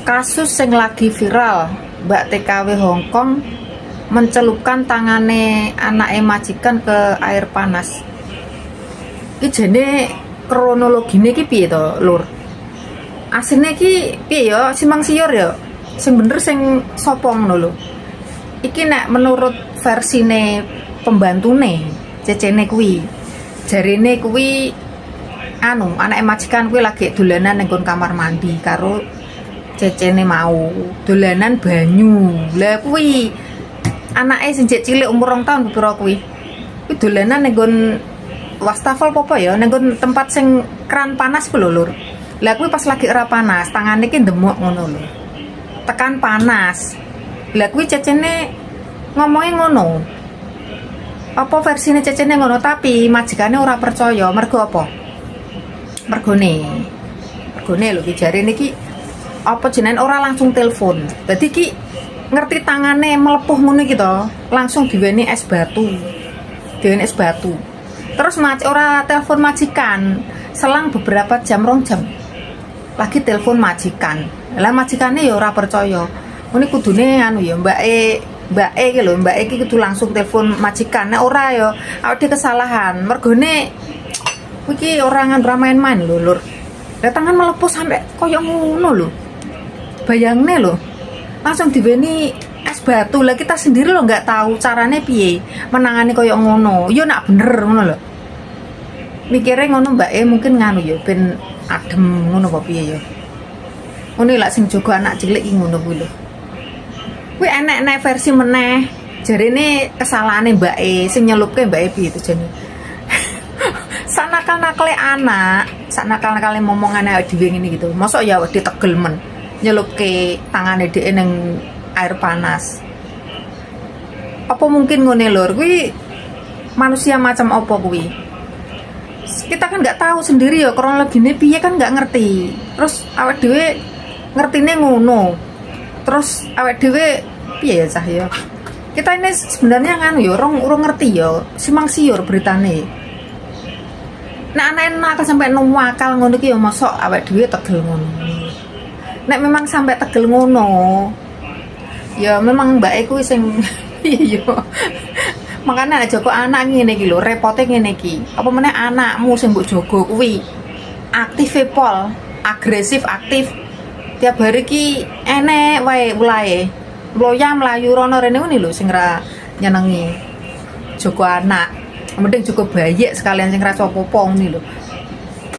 Kasus yang lagi viral, Mbak TKW Hongkong mencelupkan tangane anake majikan ke air panas. Iki jane kronologine iki piye to, Lur? Asline iki piye ya, simpang siur ya? Sing bener sing sapa ngono lho. Iki nek menurut versine pembantune, cecene kuwi. Jarine kuwi anake majikan kuwi lagi dolanan ning kamar mandi karo cecene mau dolanan banyu. Lah kuwi anake sing cilik umur 2 tahun pira kuwi dolanan ning wastafel apa ya ning tempat sing keran panas ku lho, Lur. Lah kuwi pas lagi ora panas, tangane ki ndemok ngono lho. Tekan panas. Lah kuwi cecene ngomongnya ngono. Apa versine cecene ngono, tapi majikane ora percaya. Mergo apa? Mergone lho ki jarine ki apa jenenge ora langsung telepon. Dadi ki ngerti tangane melepuh ngono iki to, langsung diweni es batu. Terus ora telepon majikan, selang beberapa jam, 2 jam. Lagi telepon majikan. Lah majikane ya ora percaya. Ngene kudune anu ya mbake iki lho, mbake iki kudu langsung telepon majikan. Nek ora ya awake kesalahan. Mergone iki orang main-main lho, Lur. Lah tangan melepuh sampai koyo ngono lho. Bayangne lho. Langsung diweni es batu. Lah kita sendiri lho nggak tahu carane piye menangani koyo ngono. Yo nak bener ngono lho. Mikire ngono mbake mungkin nganu ya ben adem ngono apa piye ya. Ngono lak sing jaga anak cilik iki ngono kuwi lho. Kuwi enek versi meneh. Jarine kesalahane mbake sing nyelupke mbake piye to jane. Sanakal-nakale anak, sanakal-nakale momongane awake dhewe ngene gitu. Mosok ya awake tegel men nyelupke tangane dhek ning air panas. Apa mungkin ngene lur, kuwi manusia macam apa kuwi? Kita kan nggak tahu sendiri ya kronologine piye kan nggak ngerti. Terus awake dhewe ngertine ngono. Terus awake dhewe piye ya cah ya? Kita ini sebenarnya nganu ya urung ngerti ya, simpang siur beritane. Nek anak-anak sampai nuwakal ngono ki ya mosok awake dhewe tegel ngono. Nek memang sampai tegel ngono, ya memang mbake kuwi sing iya. Makanya aja kok anak ngene iki lho, repote ngene iki. Apa meneh anakmu sing mbok jaga kuwi aktif pol, agresif aktif. Tiap hari ki enek wae ulahe. Mloya mlayu rono rene ngene lho sing ra nyenengi. Jaga anak. Mending cukup bayi sekalian sing rasa apa-apa ngene lho.